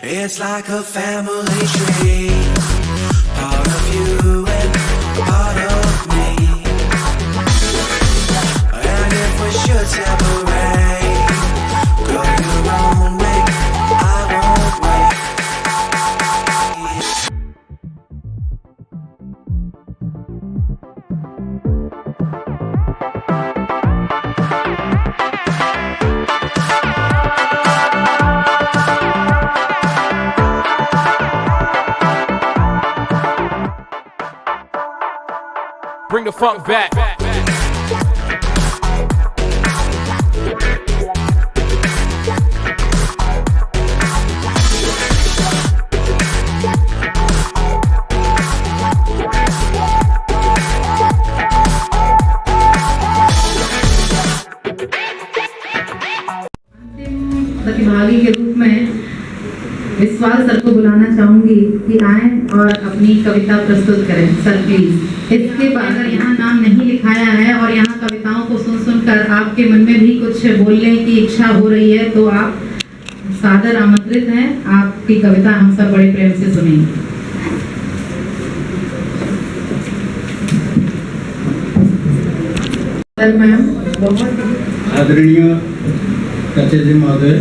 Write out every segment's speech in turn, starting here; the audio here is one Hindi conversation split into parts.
It's like a family tree, part of you and part of me. And if we should separate, go your own way, I won't wait. Bring the funk back. प्रतिभागी के रूप में विश्वास सर को बुलाना चाहूंगी कि आए और अपनी कविता प्रस्तुत करें। Sir please. इसके बाद अगर यहाँ नाम नहीं लिखाया है और यहाँ कविताओं को सुन सुनकर आपके मन में भी कुछ बोलने की इच्छा हो रही है तो आप सादर आमंत्रित हैं। आपकी कविता हम सब बड़े प्रेम से सुनेंगे। सर मैम बहुत आदरणीय कचेरी महोदय,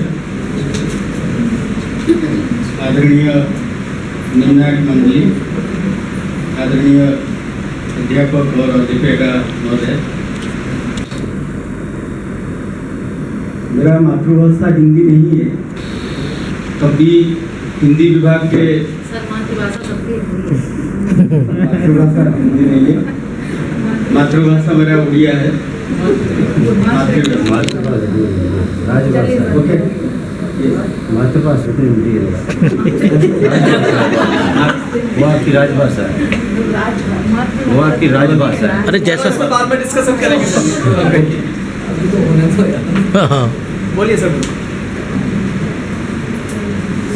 आदरणीय निर्णायक मंडली, आदरणीय अध्यापक और अध्यापिका महोदय, मेरा मातृभाषा हिंदी नहीं है। कभी हिंदी विभाग के मातृभाषा हिंदी नहीं है, मातृभाषा मेरा उड़िया है। ओके, मातृभाषा तो हिंदी है, वो आपकी राजभाषा है, वो आपकी राजभाषा है। अरे जैसा बाद में डिस्कशन करेंगे। बोलिए सर।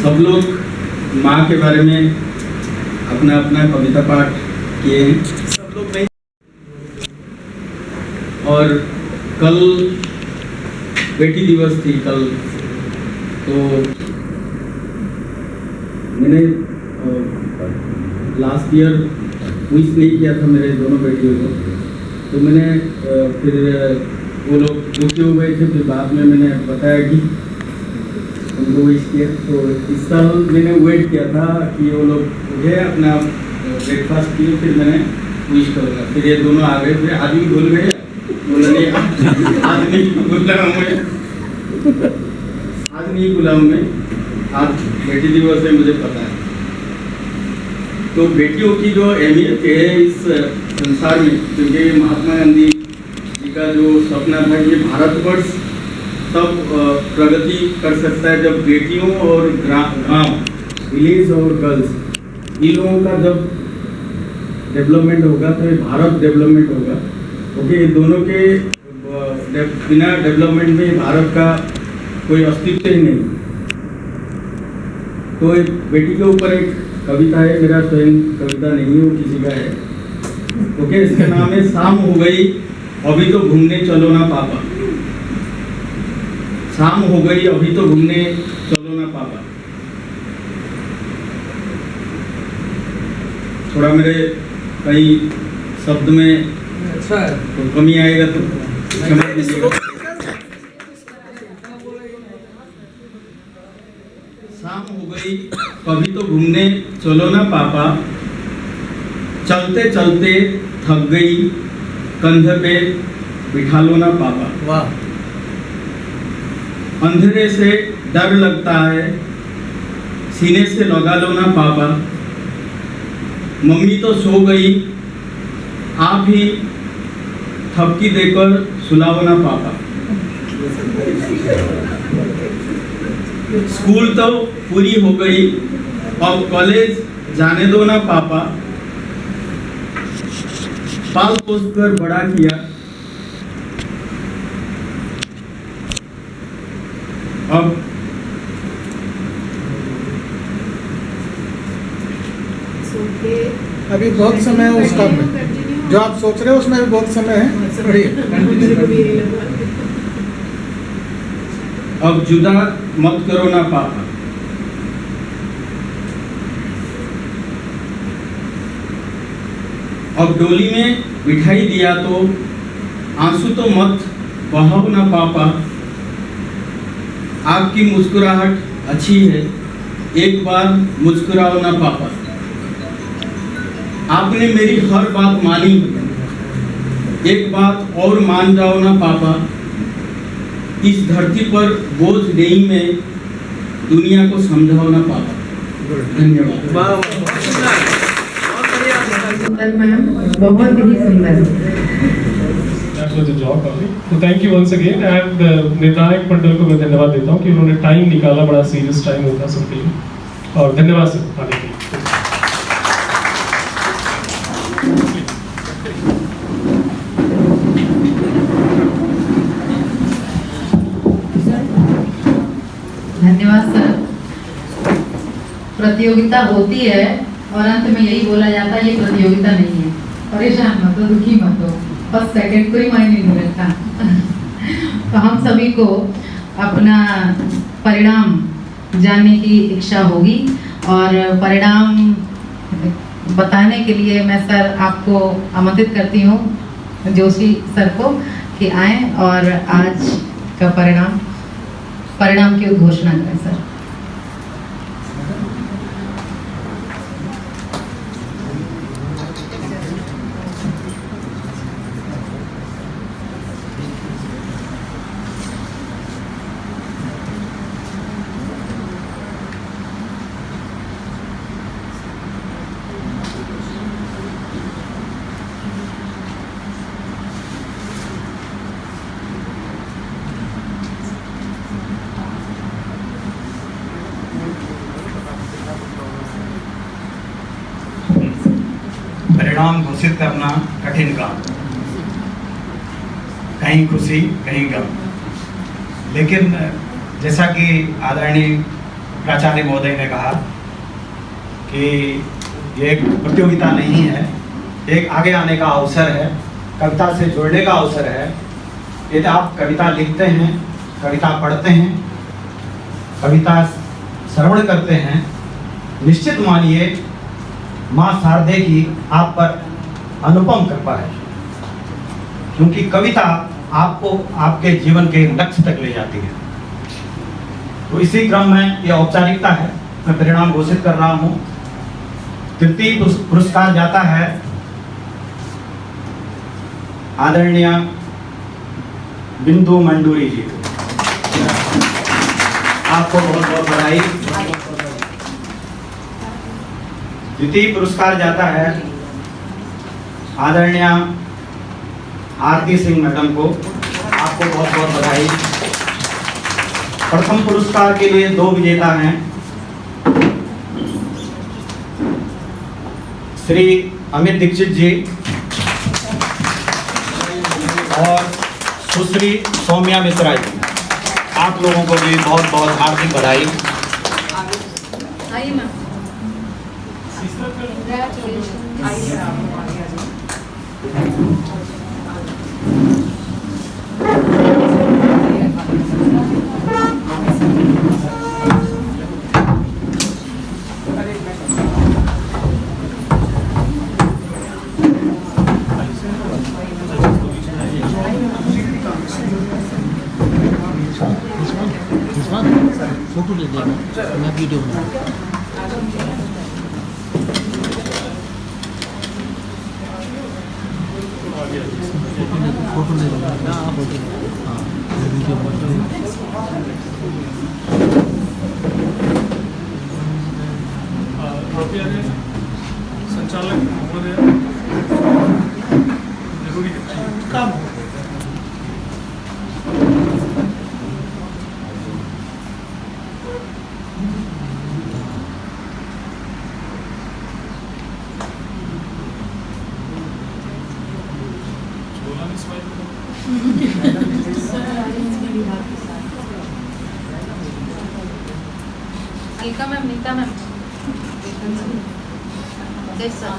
सब लोग माँ के बारे में अपना अपना कविता पाठ किए हैं। सब लोग नहीं। और कल बेटी दिवस थी कल, तो मैंने लास्ट ईयर विश नहीं किया था मेरे दोनों बेटियों को, तो मैंने फिर वो लोग दुखी हो गए थे। फिर बाद में मैंने बताया कि उनको विश किया। तो इस साल मैंने वेट किया था कि वो लोग मुझे अपना ब्रेकफास्ट किए, फिर मैंने विश करूँगा। फिर ये दोनों आ गए, फिर आज भी भूल गए। आज नहीं बुलाऊँ मैं, आज नहीं बुलाऊँ मैं, आज बेटी दिवस है, मुझे पता है। तो बेटियों की जो अहमियत है इस संसार में, क्योंकि महात्मा गांधी जी का जो सपना था कि भारतवर्ष तब प्रगति कर सकता है जब बेटियों और गांव, विलेज और गर्ल्स, इन लोगों का जब डेवलपमेंट होगा तो भारत डेवलपमेंट होगा। ओके, दोनों के बिना डेवलपमेंट में भारत का कोई अस्तित्व ही नहीं। तो एक बेटी के ऊपर एक कविता है, मेरा स्वयं कविता नहीं है, वो किसी का है। ओके, इसका नाम है शाम हो गई अभी तो घूमने चलो ना पापा। शाम हो गई अभी तो घूमने चलो ना पापा। थोड़ा मेरे कई शब्द में अच्छा है, तो कमी आएगा तो क्षमा कीजिएगा। शाम हो गई कभी तो घूमने चलो ना पापा, चलते चलते थक गई कंधे पे बिठा लो ना पापा। वाह। अंधेरे से डर लगता है, सीने से लगा लो ना पापा। मम्मी तो सो गई, आप ही थपकी देकर सुलाओ ना पापा। स्कूल तो पूरी हो गई, अब कॉलेज जाने दो ना पापा। पाल पोस कर बड़ा किया, अब अभी बहुत समय है उस काम में, जो आप सोच रहे हो उसमें भी बहुत समय है। बढ़िया। अब जुदा मत करो ना पापा। अब डोली में बिठाई दिया तो आंसू तो मत बहाओ ना पापा। आपकी मुस्कुराहट अच्छी है, एक बार मुस्कुराओ ना पापा। आपने मेरी हर बात मानी, एक बात और मान जाओ ना पापा। इस धरती पर बोझ नहीं में दुनिया को समझाओ ना पापा। धन्यवाद। वाह, बहुत सुंदर, बहुत बढ़िया। सुंदर मैम, बहुत ही सुंदर। That was a job काफी। तो thank you once again and निर्णायक मंडल को मैं धन्यवाद देता हूँ कि उन्होंने टाइम निकाला, बड़ा सीरियस टाइम होता सबके लिए, और धन्यवाद सर आने के लिए। धन्यवाद सर। प्रतियोगिता होती है और अंत में यही बोला जाता है ये प्रतियोगिता नहीं है। परेशान मत हो, दुखी मत हो, बस सेकंड कोई मायने नहीं रखता। तो हम सभी को अपना परिणाम जानने की इच्छा होगी और परिणाम बताने के लिए मैं सर आपको आमंत्रित करती हूँ, जोशी सर को, कि आए और आज का परिणाम की घोषणा करें सर। परिणाम घोषित करना कठिन काम, कहीं खुशी कहीं गम। लेकिन जैसा कि आदरणीय प्राचार्य महोदय ने कहा कि ये एक प्रतियोगिता नहीं है, एक आगे आने का अवसर है, कविता से जुड़ने का अवसर है। यदि आप कविता लिखते हैं, कविता पढ़ते हैं, कविता श्रवण करते हैं, निश्चित मानिए माँ शारदे की आप पर अनुपम कृपा है, क्योंकि कविता आपको आपके जीवन के लक्ष्य तक ले जाती है। तो इसी क्रम में यह औपचारिकता है, मैं परिणाम घोषित कर रहा हूँ। तृतीय पुरस्कार जाता है आदरणीय बिंदु मंडूरी जी को। आपको बहुत बहुत बधाई। द्वितीय पुरस्कार जाता है आदरणीय आरती सिंह मैडम को। आपको बहुत बहुत बधाई। प्रथम पुरस्कार के लिए 2 विजेता हैं, श्री अमित दीक्षित जी और सुश्री सौम्या मिश्रा जी। आप लोगों को भी बहुत बहुत हार्दिक बधाई। फोटो ले लेना, मैं वीडियो बना। संचालक महोदय जरूरी काम Alka ma'am, Neeta ma'am, yes sir.